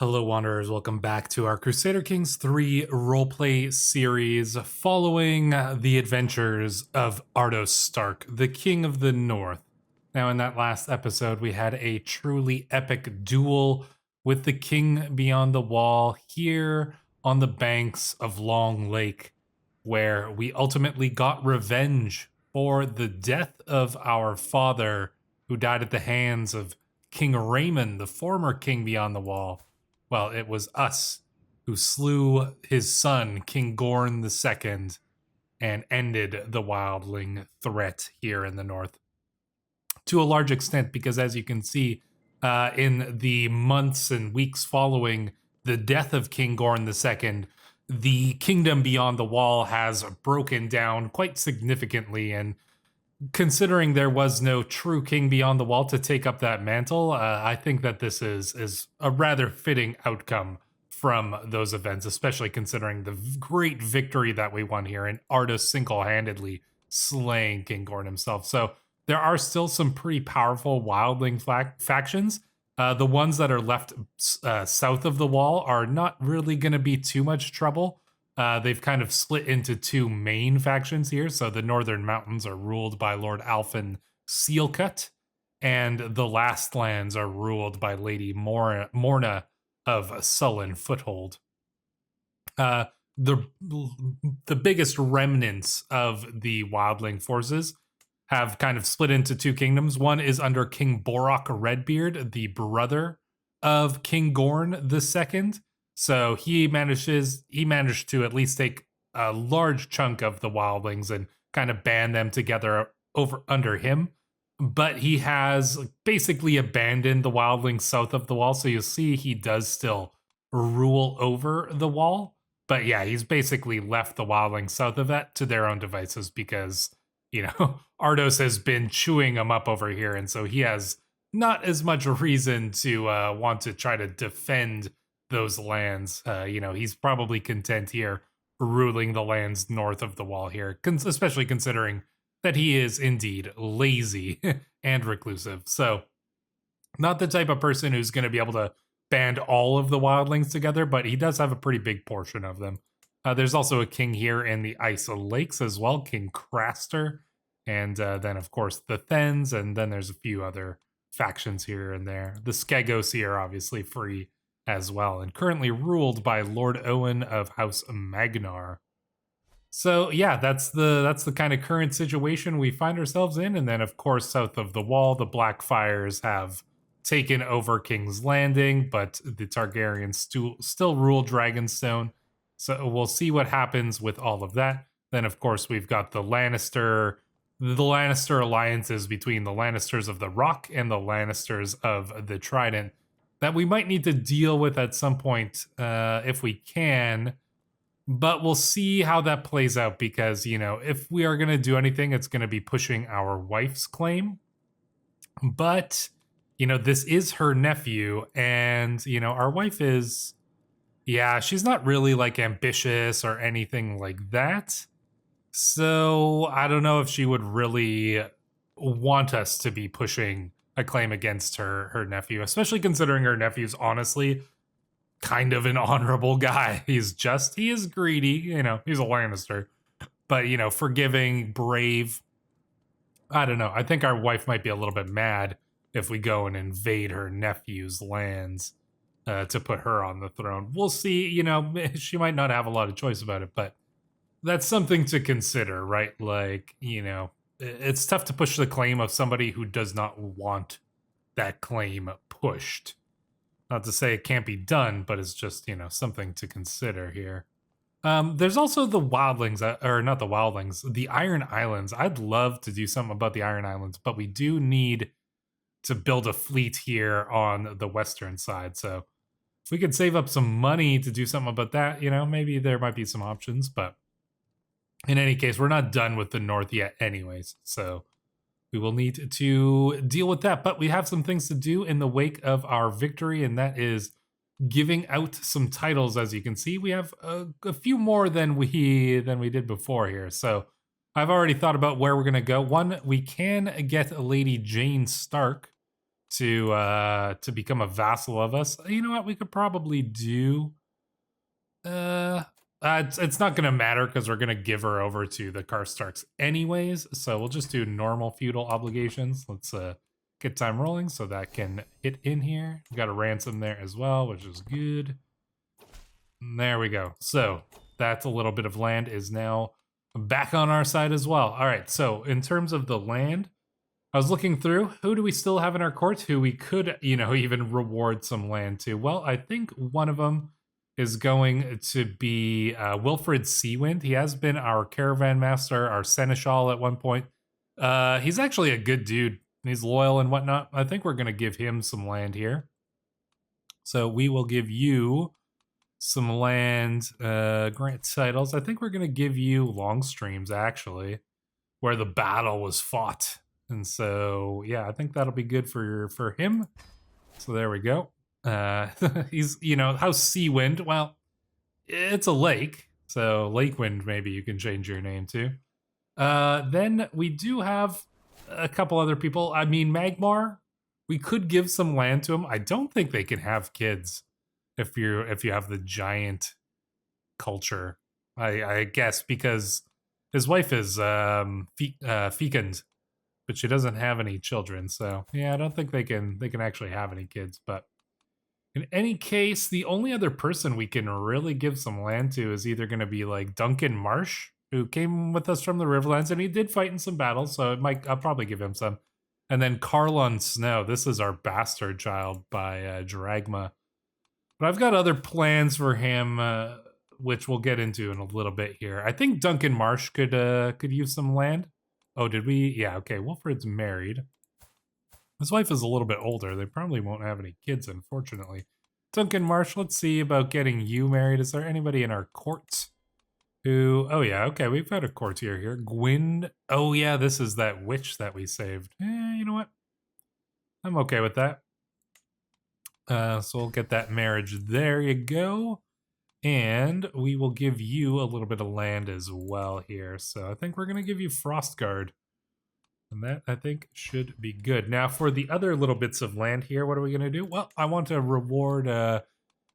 Hello, Wanderers. Welcome back to our Crusader Kings 3 roleplay series following the adventures of Ardos Stark, the King of the North. Now, in that last episode, we had a truly epic duel with the King beyond the wall here on the banks of Long Lake, where we ultimately got revenge for the death of our father, who died at the hands of King Raymond, the former King beyond the wall. Well, it was us who slew his son, King Gorn II, and ended the wildling threat here in the north. To a large extent, because as you can see, in the months and weeks following the death of King Gorn II, the kingdom beyond the wall has broken down quite significantly, and considering there was no true king beyond the wall to take up that mantle, I think that this is a rather fitting outcome from those events, especially considering the great victory that we won here and Arda single-handedly slaying King Gorn himself. So there are still some pretty powerful wildling factions. The ones that are left south of the wall are not really going to be too much trouble. They've kind of split into two main factions here. So the Northern Mountains are ruled by Lord Alfin Sealcut, and the Last Lands are ruled by Lady Morna of Sullen Foothold. Uh, the biggest remnants of the wildling forces have kind of split into two kingdoms. One is under King Borok Redbeard, the brother of King Gorn II. So he managed to at least take a large chunk of the wildlings and kind of band them together over under him. But he has basically abandoned the wildlings south of the wall. So you'll see he does still rule over the wall. But yeah, he's basically left the wildlings south of that to their own devices because, Ardos has been chewing them up over here. And so he has not as much reason to want to try to defend those lands. He's probably content here ruling the lands north of the wall here, especially considering that he is indeed lazy and reclusive. So not the type of person who's going to be able to band all of the wildlings together, but he does have a pretty big portion of them. There's also a king here in the Ice Lakes as well, King Craster, and then of course the Thens, and then there's a few other factions here and there. The Skegosi are obviously free as well, and currently ruled by Lord Owen of House Magnar. So yeah, that's the kind of current situation we find ourselves in. And then of course, south of the wall, the Blackfires have taken over King's Landing, but the Targaryens still rule Dragonstone. So we'll see what happens with all of that. Then of course we've got the Lannister alliances between the Lannisters of the Rock and the Lannisters of the Trident that we might need to deal with at some point if we can. But we'll see how that plays out because, if we are going to do anything, it's going to be pushing our wife's claim. But, this is her nephew, and, our wife is, she's not really like ambitious or anything like that. So I don't know if she would really want us to be pushing a claim against her nephew, especially considering her nephew's honestly kind of an honorable guy. He is greedy, he's a Lannister, but forgiving, brave. I don't know. I think our wife might be a little bit mad if we go and invade her nephew's lands to put her on the throne. We'll see. She might not have a lot of choice about it, but that's something to consider, right? Like, it's tough to push the claim of somebody who does not want that claim pushed. Not to say it can't be done, but it's just, something to consider here. There's also the wildlings, or not the wildlings, the Iron Islands. I'd love to do something about the Iron Islands, but we do need to build a fleet here on the western side. So if we could save up some money to do something about that, maybe there might be some options. But in any case, we're not done with the north yet anyways. So we will need to deal with that. But we have some things to do in the wake of our victory, and that is giving out some titles. As you can see, we have a few more than we did before here. So I've already thought about where we're going to go. One, we can get a Lady Jane Stark to become a vassal of us. You know what? We could probably do. It's not gonna matter because we're gonna give her over to the Karstarks anyways. So we'll just do normal feudal obligations. Let's get time rolling so that can hit in here. We got a ransom there as well, which is good. And there we go. So that's a little bit of land is now back on our side as well. All right. So in terms of the land, I was looking through, who do we still have in our court who we could, you know, even reward some land to? Well, I think one of them is going to be Wilfred Seawind. He has been our caravan master, our seneschal at one point. He's actually a good dude. He's loyal and whatnot. I think we're going to give him some land here. So we will give you some land, grant titles. I think we're going to give you long streams, actually, where the battle was fought. And so, yeah, I think that'll be good for him. So there we go. He's, you know, House Seawind. Well, it's a lake. So Lakewind, maybe you can change your name to. Then we do have a couple other people. I mean, Magmar, we could give some land to him. I don't think they can have kids if you have the giant culture. I guess because his wife is fecund, but she doesn't have any children. So yeah, I don't think they can actually have any kids. But in any case, the only other person we can really give some land to is either going to be like Duncan Marsh, who came with us from the Riverlands, and he did fight in some battles, so I'll probably give him some. And then Carlon Snow. This is our bastard child by Dragma. But I've got other plans for him, which we'll get into in a little bit here. I think Duncan Marsh could use some land. Oh, did we? Yeah, okay. Wilfred's married. His wife is a little bit older. They probably won't have any kids, unfortunately. Duncan Marsh, let's see about getting you married. Is there anybody in our court who... Oh, yeah, okay. We've got a courtier here. Gwyn. Oh, yeah, this is that witch that we saved. You know what? I'm okay with that. So we'll get that marriage. There you go. And we will give you a little bit of land as well here. So I think we're going to give you Frostguard. And that, I think, should be good. Now, for the other little bits of land here, what are we going to do? Well, I want to reward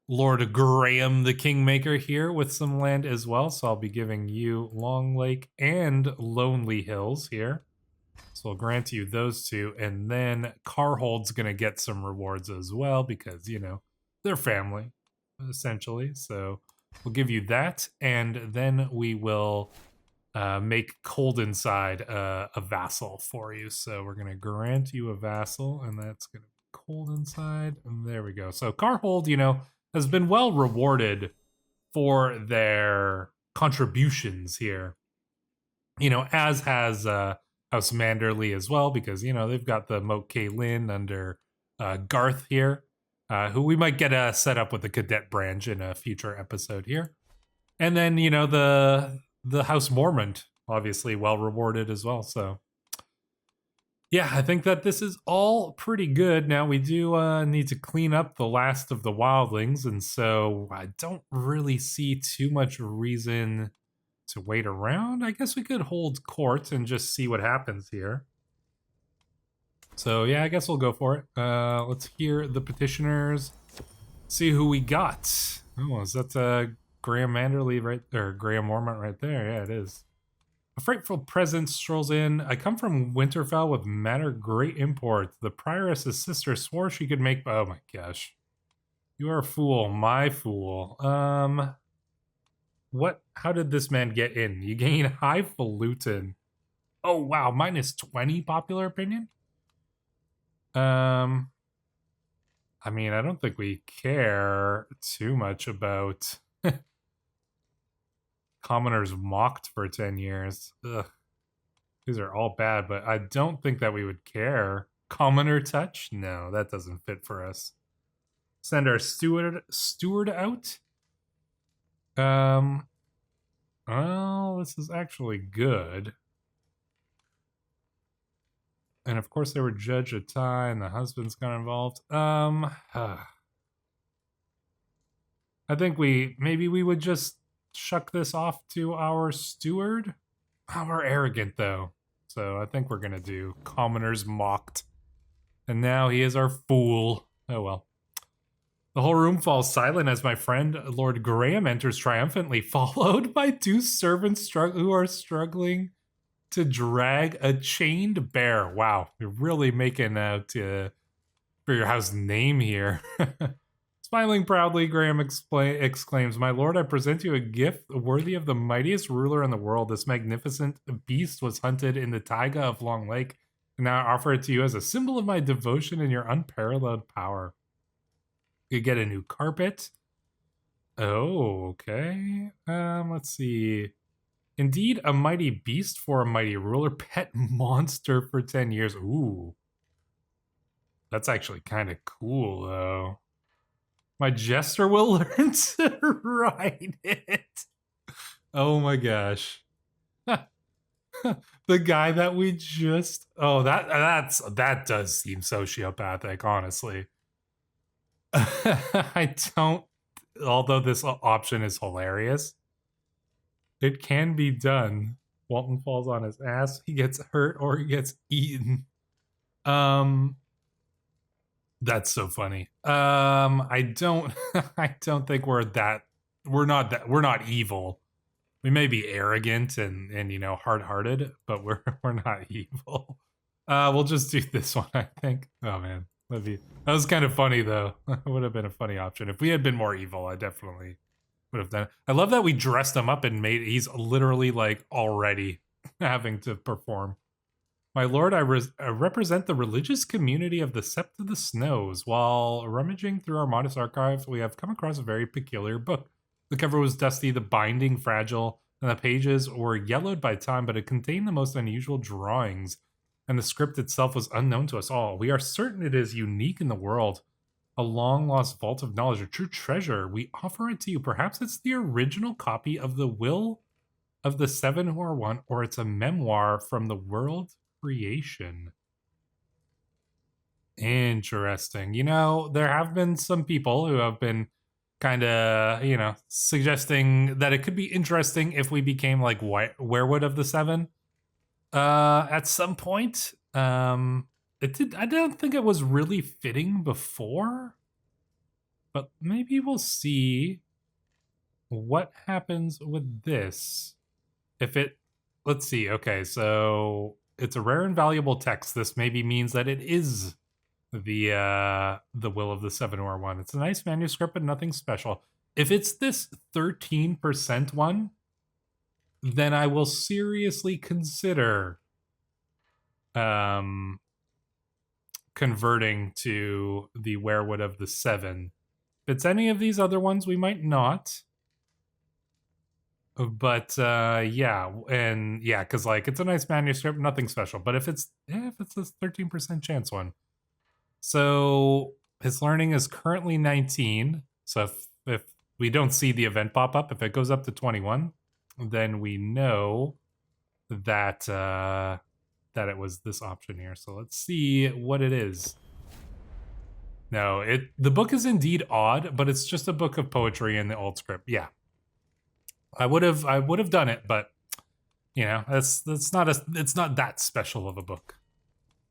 Lord Graham the Kingmaker here with some land as well. So I'll be giving you Long Lake and Lonely Hills here. So I'll grant you those two. And then Carhold's going to get some rewards as well because, you know, they're family, essentially. So we'll give you that. And then we will... make Cold Inside a vassal for you. So we're going to grant you a vassal, and that's going to be Cold Inside. And there we go. So Carhold, you know, has been well rewarded for their contributions here. You know, as has House Manderley as well, because, you know, they've got the Moat Kaelin under Garth here, who we might get set up with the Cadet branch in a future episode here. And then, you know, the House Mormont, obviously well rewarded as well. So yeah, I think that this is all pretty good. Now we do need to clean up the last of the wildlings, and so I don't really see too much reason to wait around. I guess we could hold court and just see what happens here. So yeah, I guess we'll go for it. Let's hear the petitioners, see who we got. Oh, is that Graham Manderley right there, Graham Mormont right there? Yeah, it is. A frightful presence strolls in. I come from Winterfell with matter great import. The prioress's sister swore she could make... Oh my gosh. You are a fool, my fool. What? How did this man get in? You gain highfalutin. Oh wow, minus 20 popular opinion? I mean, I don't think we care too much about... Commoners mocked for 10 years. Ugh. These are all bad, but I don't think that we would care. Commoner touch? No, that doesn't fit for us. Send our steward out? Well, this is actually good. And of course they were judge a tie and the husband's got involved. I think maybe we would just shuck this off to our steward. Oh, we're arrogant though, so I think we're gonna do commoners mocked And now he is our fool. Oh well. The whole room falls silent as my friend Lord Graham enters triumphantly, followed by two servants who are struggling to drag a chained bear. Wow, you're really making out for your house name here. Smiling proudly, Graham exclaims, "My lord, I present you a gift worthy of the mightiest ruler in the world. This magnificent beast was hunted in the taiga of Long Lake, and now I offer it to you as a symbol of my devotion and your unparalleled power." You get a new carpet. Oh, okay. Let's see. Indeed, a mighty beast for a mighty ruler. Pet monster for 10 years. Ooh. That's actually kind of cool, though. My jester will learn to ride it. Oh my gosh. The guy that we just... Oh, that does seem sociopathic, honestly. I don't... Although this option is hilarious, it can be done. Walton falls on his ass, he gets hurt, or he gets eaten. That's so funny. I don't I don't think we're not evil. We may be arrogant and you know, hard-hearted, but we're not evil. We'll just do this one, I think. Oh man, that was kind of funny though. That would have been a funny option. If we had been more evil, I definitely would have done it. I love that we dressed him up and he's literally like already having to perform. My lord, I represent the religious community of the Sept of the Snows. While rummaging through our modest archive, we have come across a very peculiar book. The cover was dusty, the binding fragile, and the pages were yellowed by time, but it contained the most unusual drawings, and the script itself was unknown to us all. We are certain it is unique in the world, a long-lost vault of knowledge, a true treasure. We offer it to you. Perhaps it's the original copy of the Will of the Seven Who Are One, or it's a memoir from the world creation. Interesting. You know, there have been some people who have been kind of, you know, suggesting that it could be interesting if we became like Werewood of the Seven at some point. I don't think it was really fitting before, but maybe we'll see what happens with this. If it, let's see. Okay, so it's a rare and valuable text. This maybe means that it is the Will of the Seven or one. It's a nice manuscript, but nothing special. If it's this 13% one, then I will seriously consider converting to the Werewood of the Seven. If it's any of these other ones, we might not. But yeah, and yeah, because like it's a nice manuscript, nothing special. But if it's this 13% chance one, so his learning is currently 19. So if we don't see the event pop up, if it goes up to 21, then we know that that it was this option here. So let's see what it is. No, the book is indeed odd, but it's just a book of poetry in the old script. Yeah. I would have done it, but you know, it's not that special of a book.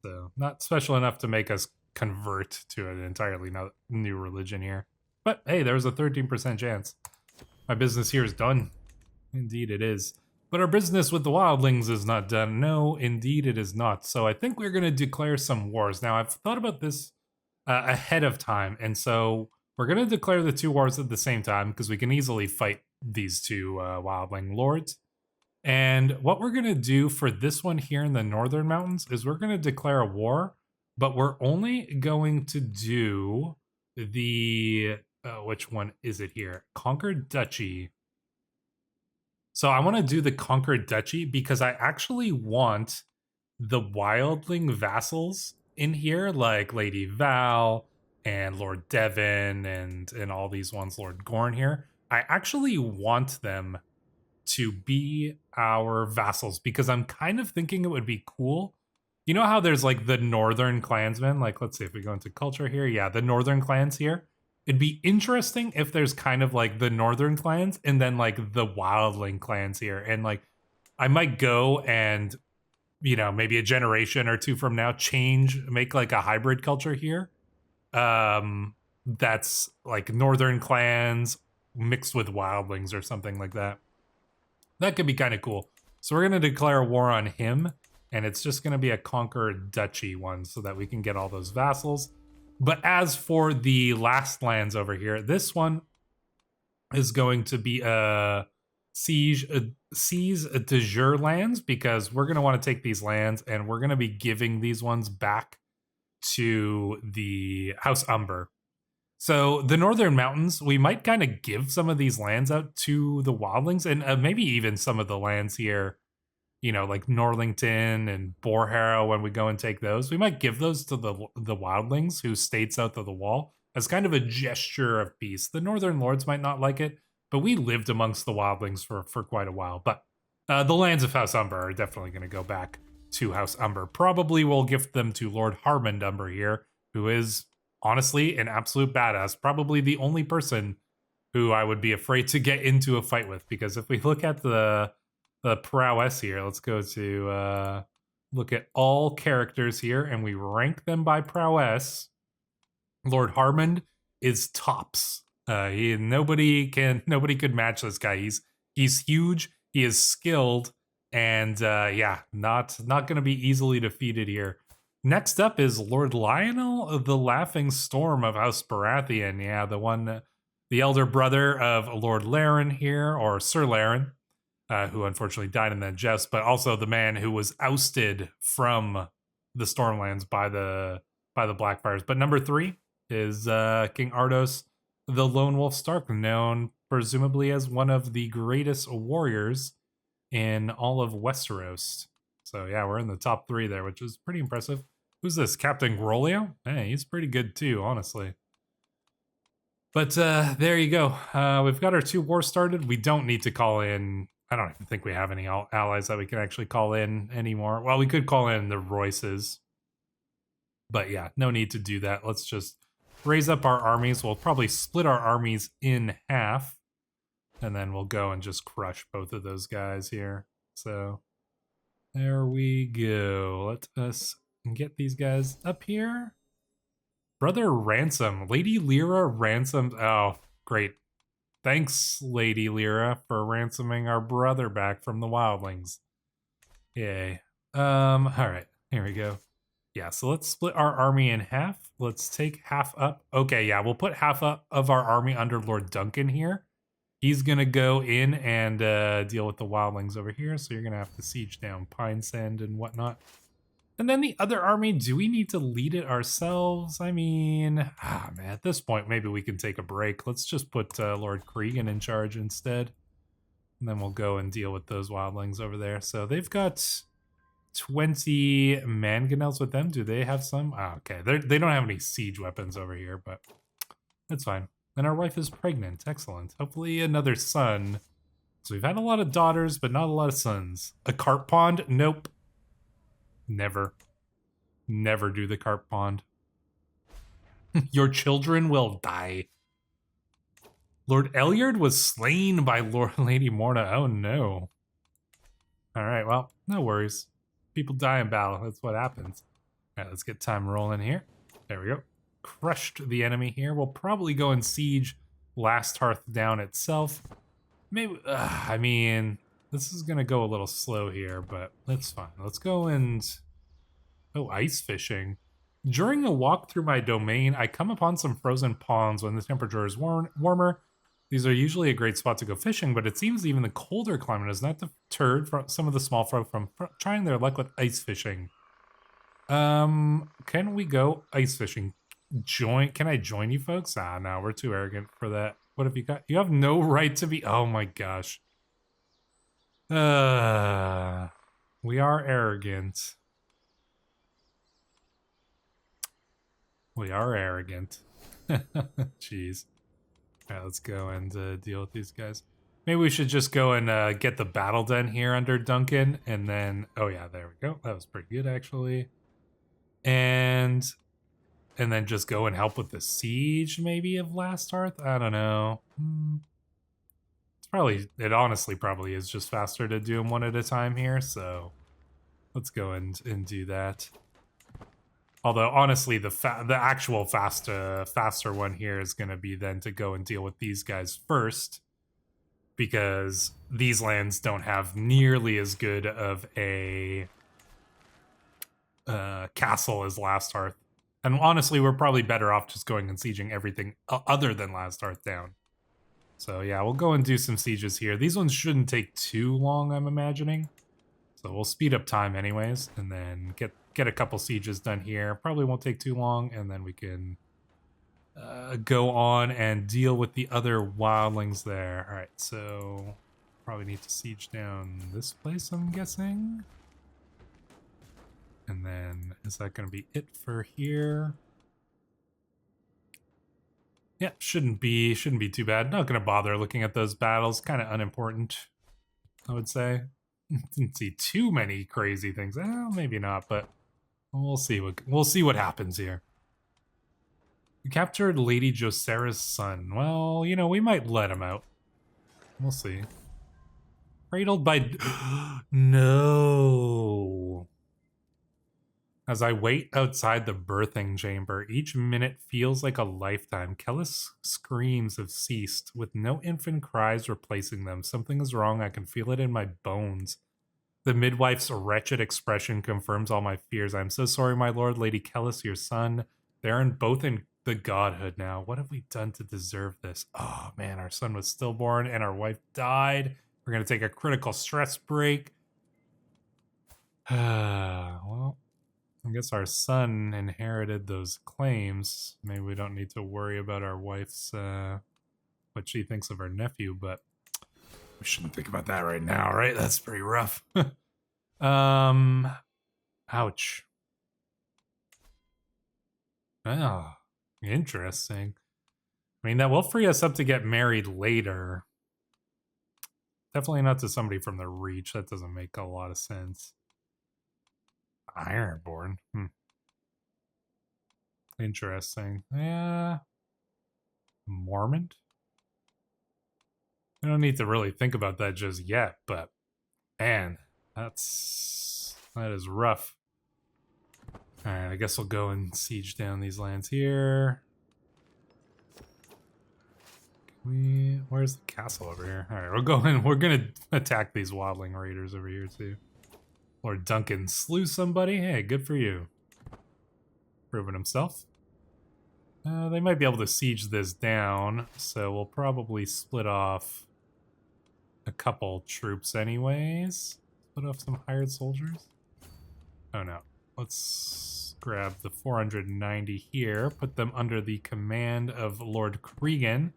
So not special enough to make us convert to an entirely new religion here. But hey, there's a 13% chance. My business here is done. Indeed it is. But our business with the wildlings is not done. No, indeed it is not. So I think we're going to declare some wars. Now, I've thought about this ahead of time, and so we're going to declare the two wars at the same time because we can easily fight these two wildling lords. And what we're going to do for this one here in the Northern Mountains is we're going to declare a war, but we're only going to do the, which one is it here? Conquered Duchy. So I want to do the Conquered Duchy because I actually want the wildling vassals in here, like Lady Val and Lord Devon and all these ones, Lord Gorn here. I actually want them to be our vassals because I'm kind of thinking it would be cool. You know how there's like the northern clansmen? Like, let's see if we go into culture here. Yeah, the northern clans here. It'd be interesting if there's kind of like the northern clans and then like the wildling clans here. And like, I might go and you know, maybe a generation or two from now, make like a hybrid culture here. That's like northern clans mixed with wildlings or something like that. That could be kind of cool. So we're going to declare war on him, and it's just going to be a conquer duchy one so that we can get all those vassals. But as for the last lands over here, this one is going to be a seize de jure lands, because we're going to want to take these lands and we're going to be giving these ones back to the House Umber. So the Northern Mountains, we might kind of give some of these lands out to the wildlings, and maybe even some of the lands here, you know, like Norlington and Boreharrow. When we go and take those, we might give those to the wildlings who stayed south of the wall as kind of a gesture of peace. The Northern Lords might not like it, but we lived amongst the wildlings for quite a while. But the lands of House Umber are definitely going to go back to House Umber. Probably we'll gift them to Lord Harmond Umber here, who is honestly an absolute badass. Probably the only person who I would be afraid to get into a fight with, because if we look at the prowess here, let's go to look at all characters here and we rank them by prowess. Lord Harmond is tops. Nobody could match this guy. He's huge, he is skilled, and yeah, not gonna be easily defeated here. Next up is Lord Lionel, the Laughing Storm of House Baratheon. Yeah, the elder brother of Lord Laren here, or Sir Laren, who unfortunately died in that joust, but also the man who was ousted from the Stormlands by the Blackfires. But number 3 is King Ardos, the Lone Wolf Stark, known presumably as one of the greatest warriors in all of Westeros. So yeah, we're in the top 3 there, which is pretty impressive. Who's this? Captain Grolio? Hey, he's pretty good too, honestly. But there you go. We've got our 2 wars started. We don't need to call in. I don't even think we have any allies that we can actually call in anymore. Well, we could call in the Royces. But yeah, no need to do that. Let's just raise up our armies. We'll probably split our armies in half. And then we'll go and just crush both of those guys here. So there we go. Let us get these guys up here. Brother Ransom. Lady Lyra ransomed. Oh, great. Thanks, Lady Lyra, for ransoming our brother back from the wildlings. Yay. All right, here we go. Yeah, so let's split our army in half. Let's take half up. Okay, yeah, we'll put half up of our army under Lord Duncan here. He's gonna go in and deal with the wildlings over here, so you're gonna have to siege down Pine Sand and whatnot. And then the other army, do we need to lead it ourselves? I mean, man, at this point, maybe we can take a break. Let's just put Lord Cregan in charge instead. And then we'll go and deal with those wildlings over there. So they've got 20 mangonels with them. Do they have some? Oh, okay, they don't have any siege weapons over here, but that's fine. And our wife is pregnant. Excellent. Hopefully another son. So we've had a lot of daughters, but not a lot of sons. A carp pond? Nope. Never. Never do the carp pond. Your children will die. Lord Elyard was slain by Lady Morna. Oh no. Alright, well, no worries. People die in battle. That's what happens. Alright, let's get time rolling here. There we go. Crushed the enemy here. We'll probably go and siege Last Hearth Down itself. Maybe, I mean, this is gonna go a little slow here, but that's fine. Let's go and... Oh, ice fishing. During a walk through my domain, I come upon some frozen ponds when the temperature is warmer. These are usually a great spot to go fishing, but it seems even the colder climate has not deterred from some of the small folk from trying their luck with ice fishing. Can we go ice fishing? Can I join you folks? Ah, no, we're too arrogant for that. What have you got? You have no right to be... Oh my gosh. We are arrogant. We are arrogant. Jeez. Alright, let's go and deal with these guys. Maybe we should just go and get the battle den here under Duncan, and then... Oh yeah, there we go. That was pretty good, actually. And then just go and help with the siege, maybe, of Last Hearth? I don't know. It honestly probably is just faster to do them one at a time here, so let's go and do that. Although, honestly, the actual faster one here is going to be then to go and deal with these guys first, because these lands don't have nearly as good of a castle as Last Hearth. And honestly, we're probably better off just going and sieging everything other than Last Hearth down. So yeah, we'll go and do some sieges here. These ones shouldn't take too long, I'm imagining. So we'll speed up time anyways, and then get a couple sieges done here. Probably won't take too long, and then we can go on and deal with the other wildlings there. All right, so probably need to siege down this place, I'm guessing. And then is that going to be it for here? Yeah, shouldn't be too bad. Not going to bother looking at those battles. Kind of unimportant, I would say. Didn't see too many crazy things. Well, maybe not, but we'll see what happens here. We captured Lady Josera's son. Well, you know, we might let him out. We'll see. Cradled by... No. As I wait outside the birthing chamber, each minute feels like a lifetime. Kellis' screams have ceased, with no infant cries replacing them. Something is wrong. I can feel it in my bones. The midwife's wretched expression confirms all my fears. I'm so sorry, my lord. Lady Kellis, your son. They're both in the godhood now. What have we done to deserve this? Oh, man, our son was stillborn and our wife died. We're going to take a critical stress break. Well... I guess our son inherited those claims. Maybe we don't need to worry about our wife's, what she thinks of our nephew, but we shouldn't think about that right now, right? That's pretty rough. Ouch. Oh, interesting. I mean, that will free us up to get married later. Definitely not to somebody from the Reach. That doesn't make a lot of sense. Ironborn. Interesting. Yeah. Mormont? I don't need to really think about that just yet, but man, that is rough. Alright, I guess we'll go and siege down these lands here. Where's the castle over here? Alright, we're gonna attack these wildling raiders over here too. Lord Duncan slew somebody. Hey, good for you. Proving himself. They might be able to siege this down, so we'll probably split off a couple troops anyways. Split off some hired soldiers. Oh no. Let's grab the 490 here, put them under the command of Lord Cregan.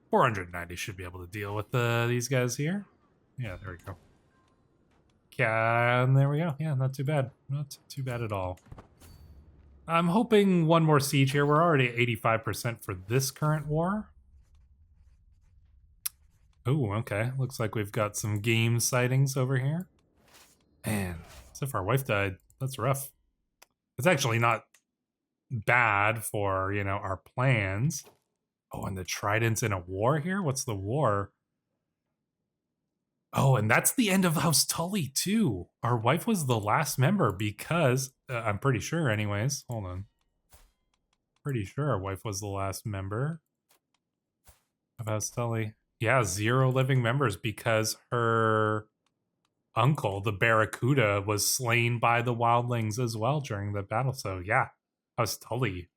490 should be able to deal with these guys here. Yeah, there we go. Yeah, and there we go. Yeah, not too bad. Not too bad at all. I'm hoping one more siege here. We're already at 85% for this current war. Oh, okay. Looks like we've got some game sightings over here. Man, as if our wife died. That's rough. It's actually not bad for, you know, our plans. Oh, and the Trident's in a war here? What's the war? Oh, and that's the end of House Tully, too. Our wife was the last member because... I'm pretty sure, anyways. Hold on. Pretty sure our wife was the last member of House Tully. Yeah, 0 living members because her uncle, the Barracuda, was slain by the wildlings as well during the battle. So, yeah, House Tully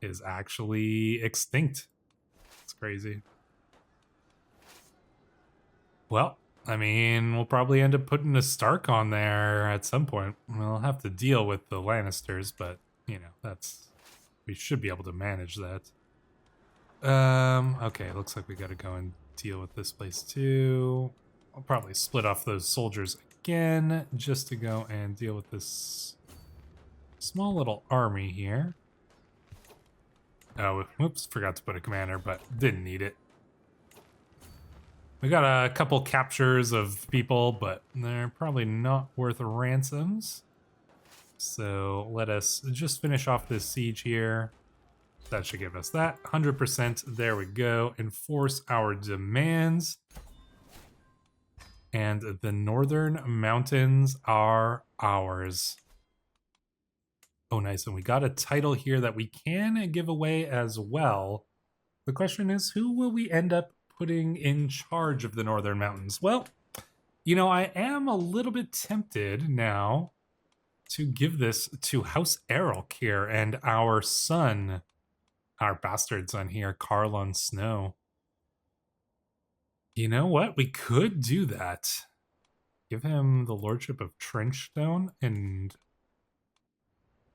is actually extinct. It's crazy. Well... I mean, we'll probably end up putting a Stark on there at some point. We'll have to deal with the Lannisters, but, you know, we should be able to manage that. Okay, looks like we gotta go and deal with this place too. I'll probably split off those soldiers again, just to go and deal with this small little army here. Oh, whoops, forgot to put a commander, but didn't need it. We got a couple captures of people, but they're probably not worth ransoms. So let us just finish off this siege here. That should give us that. 100%. There we go. Enforce our demands. And the northern mountains are ours. Oh, nice. And we got a title here that we can give away as well. The question is, who will we end up putting in charge of the northern mountains? Well, you know, I am a little bit tempted now to give this to House Errolk here and our son, our bastard son here, Carlon Snow. You know what? We could do that. Give him the Lordship of Trenchstone and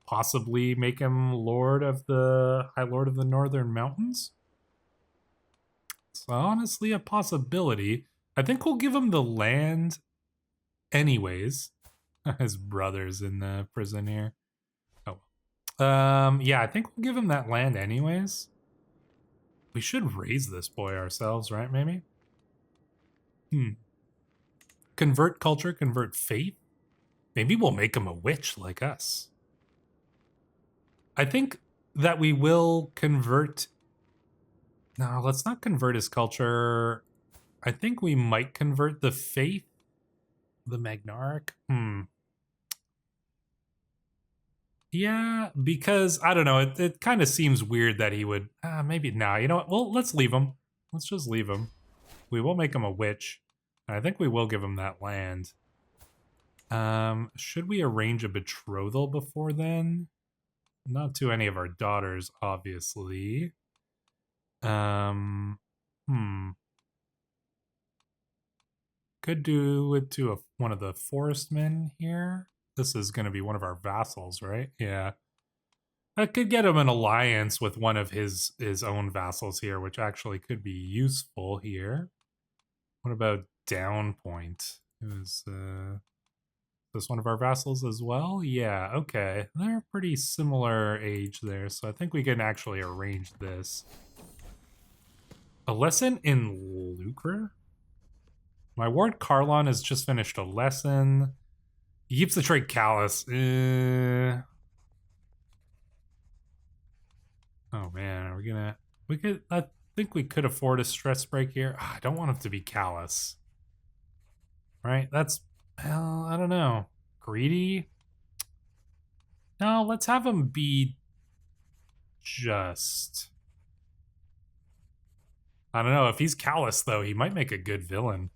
possibly make him High Lord of the Northern Mountains. It's honestly a possibility. I think we'll give him the land anyways. His brother's in the prison here. Oh. Yeah, I think we'll give him that land anyways. We should raise this boy ourselves, right, maybe? Convert culture, convert faith? Maybe we'll make him a witch like us. I think that we will convert... No, let's not convert his culture. I think we might convert the faith. The Magnarch? Yeah, because, I don't know, it kind of seems weird that he would... maybe, nah, you know what? Well, let's leave him. Let's just leave him. We will make him a witch. I think we will give him that land. Should we arrange a betrothal before then? Not to any of our daughters, obviously. Could do it to one of the forestmen here. This is going to be one of our vassals, right? Yeah. I could get him an alliance with one of his own vassals here, which actually could be useful here. What about Downpoint? Is this one of our vassals as well? Yeah, okay. They're pretty similar age there, so I think we can actually arrange this. A lesson in lucre? My ward Carlon has just finished a lesson. He keeps the trait callous. Oh man, are we gonna... I think we could afford a stress break here. I don't want him to be callous. Right? That's... Well, I don't know. Greedy? No, let's have him be... just... I don't know. If he's callous, though, he might make a good villain.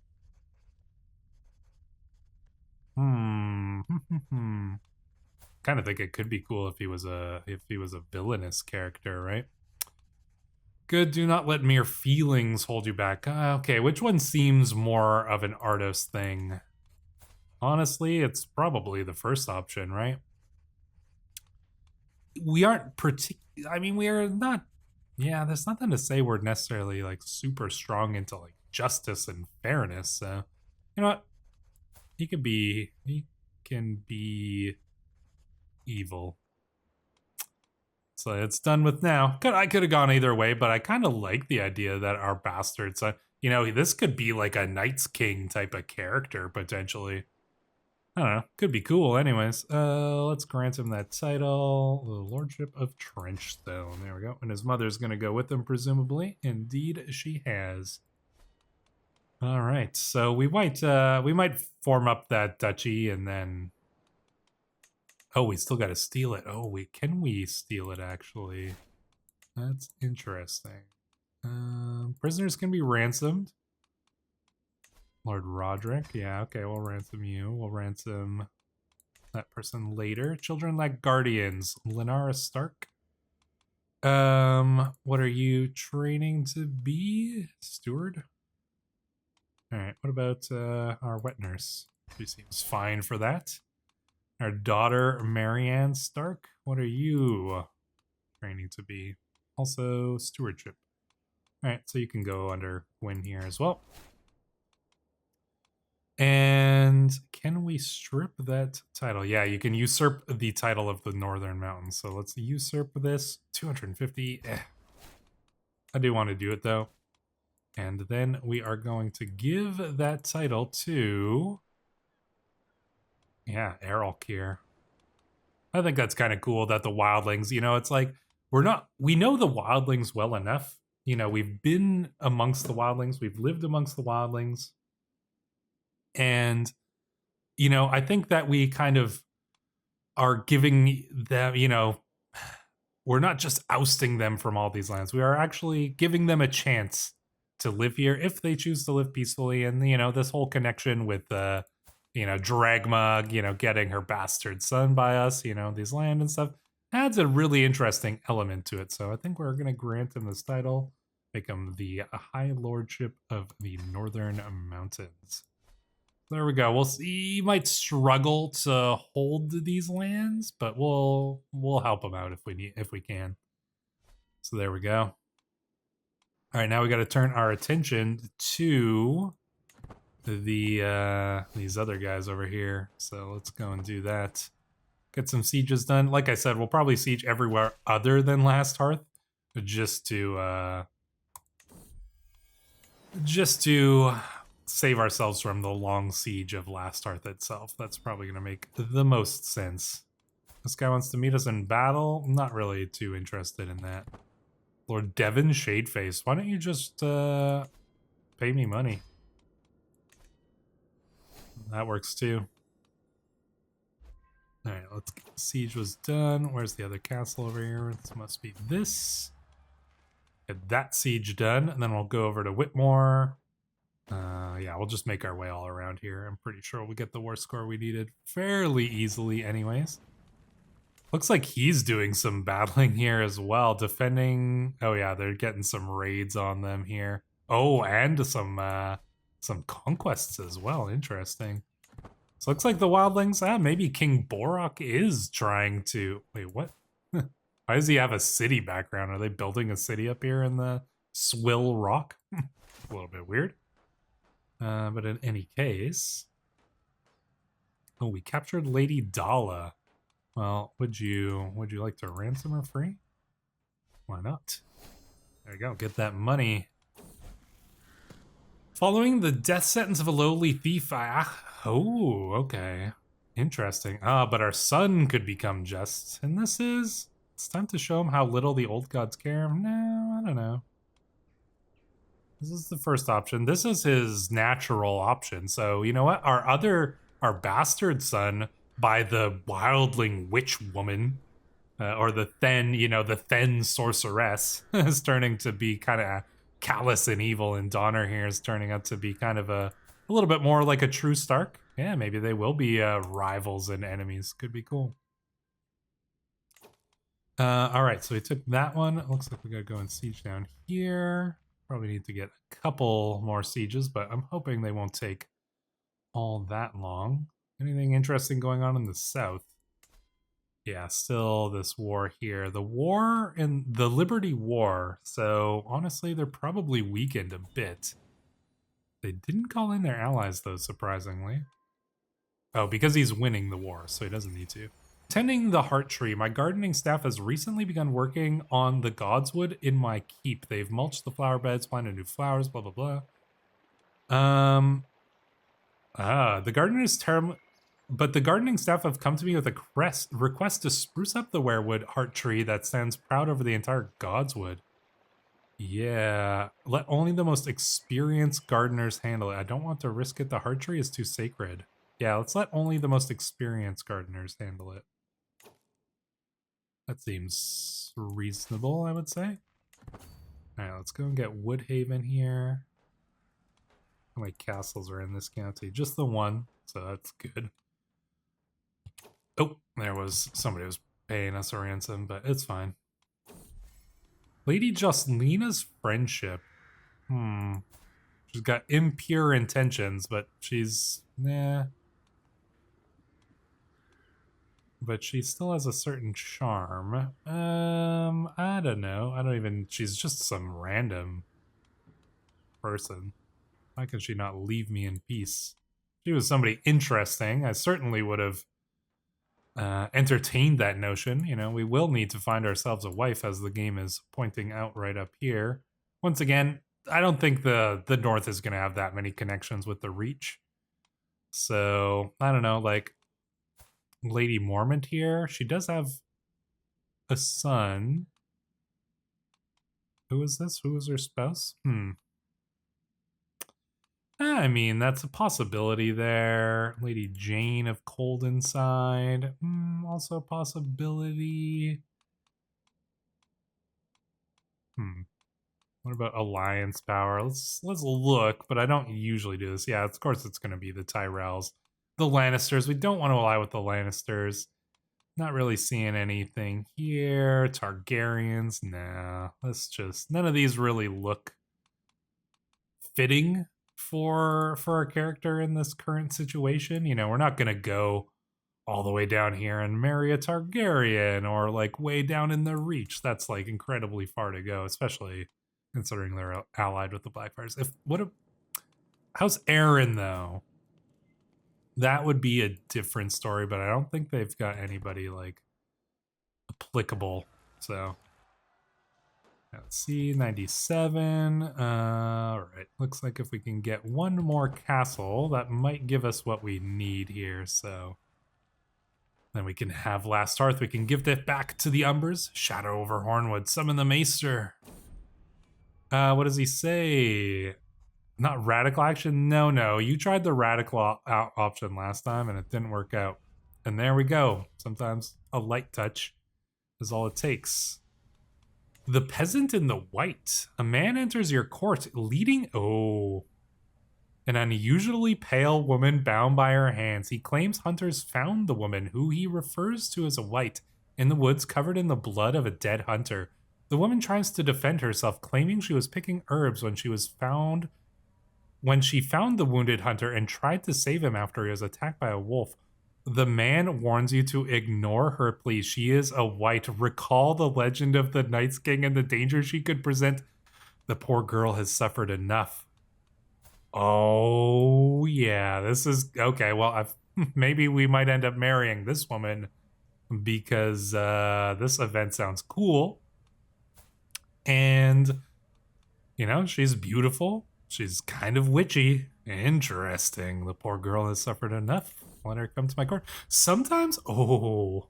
Kind of think it could be cool if he was a villainous character, right? Good, do not let mere feelings hold you back. Okay, which one seems more of an Ardos thing? Honestly, it's probably the first option, right? We aren't I mean, we are not... Yeah, there's nothing to say we're necessarily, like, super strong into, like, justice and fairness, so... You know what? He can be evil. So it's done with now. I could have gone either way, but I kind of like the idea that our bastard son, you know, this could be like a Night's King type of character, potentially. I don't know. Could be cool anyways. Let's grant him that title. The Lordship of Trenchstone. There we go. And his mother's going to go with him, presumably. Indeed, she has. All right. So we might form up that duchy and then... Oh, we still got to steal it. Oh, can we steal it, actually? That's interesting. Prisoners can be ransomed. Lord Roderick. Yeah, okay, we'll ransom you. We'll ransom that person later. Children like guardians. Lenara Stark. What are you training to be? Steward? Alright, what about our wet nurse? She seems fine for that. Our daughter, Marianne Stark. What are you training to be? Also, stewardship. Alright, so you can go under Gwyn here as well. And can we strip that title? Yeah, you can usurp the title of the Northern Mountains. So let's usurp this. 250. I do want to do it, though. And then we are going to give that title to... Yeah, Errolk here. I think that's kind of cool that the wildlings, you know, it's like, we know the wildlings well enough. You know, we've been amongst the wildlings. We've lived amongst the wildlings. And, you know, I think that we kind of are giving them, you know, we're not just ousting them from all these lands. We are actually giving them a chance to live here if they choose to live peacefully. And, you know, this whole connection with, you know, Dragma, you know, getting her bastard son by us, you know, these land and stuff adds a really interesting element to it. So I think we're going to grant him this title, make him the High Lordship of the Northern Mountains. There we go. We'll see. He might struggle to hold these lands, but we'll help him out if we can. So there we go. All right, now we got to turn our attention to the these other guys over here. So let's go and do that. Get some sieges done. Like I said, we'll probably siege everywhere other than Last Hearth, just to save ourselves from the long siege of Last Hearth itself. That's probably going to make the most sense. This guy wants to meet us in battle. I'm not really too interested in that. Lord Devon Shadeface, why don't you just pay me money? That works too. All right, let's get the siege was done. Where's the other castle over here? This must be this. Get that siege done, and then we'll go over to Whitmore. Yeah, we'll just make our way all around here. I'm pretty sure we'll get the war score we needed fairly easily anyways. Looks like he's doing some battling here as well, defending. Oh yeah, they're getting some raids on them here. Oh, and some conquests as well. Interesting. So looks like the wildlings, maybe King Borok is trying to... Wait, what? Why does he have a city background? Are they building a city up here in the Swill Rock? A little bit weird. But in any case... Oh, we captured Lady Dala. Well, would you like to ransom her free? Why not? There you go, get that money. Following the death sentence of a lowly thief, oh, okay. Interesting. But our son could become just. And it's time to show him how little the old gods care. No, I don't know. This is the first option. This is his natural option. So, you know what? Our bastard son by the wildling witch woman, or the Then sorceress, is turning to be kind of callous and evil, and Donner here is turning out to be kind of a little bit more like a true Stark. Yeah, maybe they will be rivals and enemies. Could be cool. All right, so we took that one. It looks like we gotta go and siege down here. Probably need to get a couple more sieges, but I'm hoping they won't take all that long. Anything interesting going on in the south? Yeah, still this war here. The war and the Liberty War. So honestly, they're probably weakened a bit. They didn't call in their allies though, surprisingly. Oh, because he's winning the war, so he doesn't need to. Tending the heart tree. My gardening staff has recently begun working on the godswood in my keep. They've mulched the flower beds, planted new flowers, blah, blah, blah. The gardener's term... But the gardening staff have come to me with a request to spruce up the werewood heart tree that stands proud over the entire godswood. Yeah, let only the most experienced gardeners handle it. I don't want to risk it. The heart tree is too sacred. Yeah, let's let only the most experienced gardeners handle it. That seems reasonable, I would say. All right, let's go and get Woodhaven here. How many castles are in this county? Just the one, so that's good. Oh, there was somebody was paying us a ransom, but it's fine. Lady Justlina's friendship. She's got impure intentions, but she's... nah. But she still has a certain charm. I don't know. She's just some random person. Why could she not leave me in peace? If she was somebody interesting, I certainly would have entertained that notion. You know, we will need to find ourselves a wife, as the game is pointing out right up here. Once again, I don't think the North is going to have that many connections with the Reach. So, I don't know, like, Lady Mormont here, she does have a son. Who is this? Who is her spouse? I mean, that's a possibility there. Lady Jane of Coldenside. Also a possibility. What about alliance power? Let's look, but I don't usually do this. Yeah, of course it's going to be the Tyrells. The Lannisters. We don't want to ally with the Lannisters. Not really seeing anything here. Targaryens. Nah. Let's just... None of these really look fitting for our character in this current situation. You know, we're not going to go all the way down here and marry a Targaryen or like way down in the Reach. That's like incredibly far to go, especially considering they're allied with the Blackfires. How's Aaron though? That would be a different story, but I don't think they've got anybody like applicable. So let's see, 97. All right, looks like if we can get one more castle, that might give us what we need here. So then we can have Last Hearth. We can give that back to the Umbers. Shadow over Hornwood. Summon the Maester. What does he say? Not radical action? No. You tried the radical option last time and it didn't work out. And there we go. Sometimes a light touch is all it takes. The Peasant in the White. A man enters your court leading... Oh... An unusually pale woman bound by her hands. He claims hunters found the woman, who he refers to as a wight, in the woods covered in the blood of a dead hunter. The woman tries to defend herself, claiming she was picking herbs when she found the wounded hunter and tried to save him after he was attacked by a wolf. The man warns you to ignore her plea. She is a wight. Recall the legend of the Night's King and the danger she could present. The poor girl has suffered enough. Oh, yeah, this is... Okay, well, maybe we might end up marrying this woman because this event sounds cool. And, you know, she's beautiful. She's kind of witchy. Interesting. The poor girl has suffered enough. Let her come to my court. Sometimes... Oh...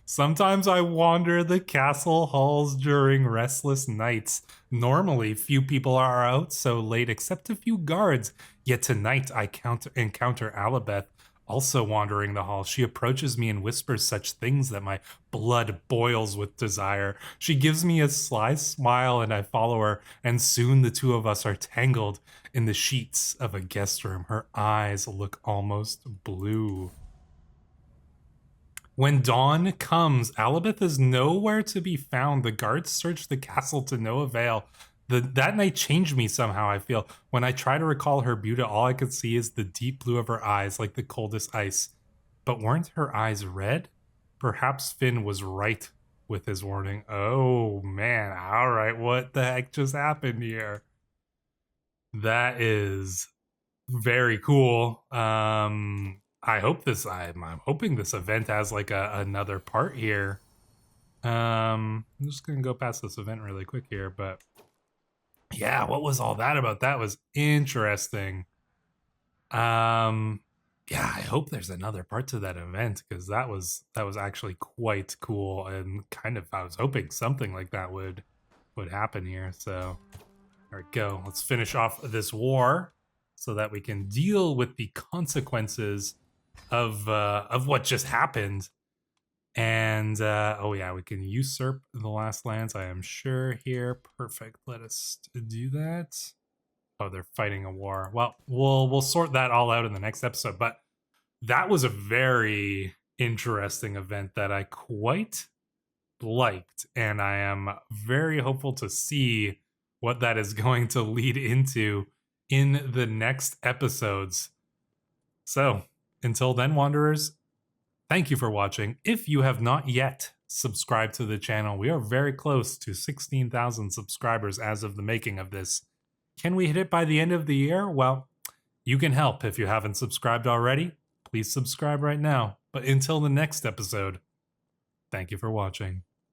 Sometimes I wander the castle halls during restless nights. Normally, few people are out so late except a few guards. Yet tonight I encounter Alibeth, also wandering the halls. She approaches me and whispers such things that my blood boils with desire. She gives me a sly smile and I follow her, and soon the two of us are tangled in the sheets of a guest room. Her eyes look almost blue. When dawn comes, Alibeth is nowhere to be found. The guards search the castle to no avail. That night changed me somehow, I feel. When I try to recall her beauty, all I could see is the deep blue of her eyes, like the coldest ice. But weren't her eyes red? Perhaps Finn was right with his warning. Oh, man. All right, what the heck just happened here? That is very cool. I'm hoping this event has like another part here. I'm just gonna go past this event really quick here, but yeah, what was all that about? That was interesting. Yeah, I hope there's another part to that event because that was actually quite cool, and kind of I was hoping something like that would happen here. So there we go. Let's finish off this war so that we can deal with the consequences of what just happened. And oh yeah, we can usurp the last lands, I am sure here. Perfect. Let us do that. Oh, they're fighting a war. Well, we'll sort that all out in the next episode, but that was a very interesting event that I quite liked, and I am very hopeful to see what that is going to lead into in the next episodes. So, until then, Wanderers, thank you for watching. If you have not yet subscribed to the channel, we are very close to 16,000 subscribers as of the making of this. Can we hit it by the end of the year? Well, you can help if you haven't subscribed already. Please subscribe right now. But until the next episode, thank you for watching.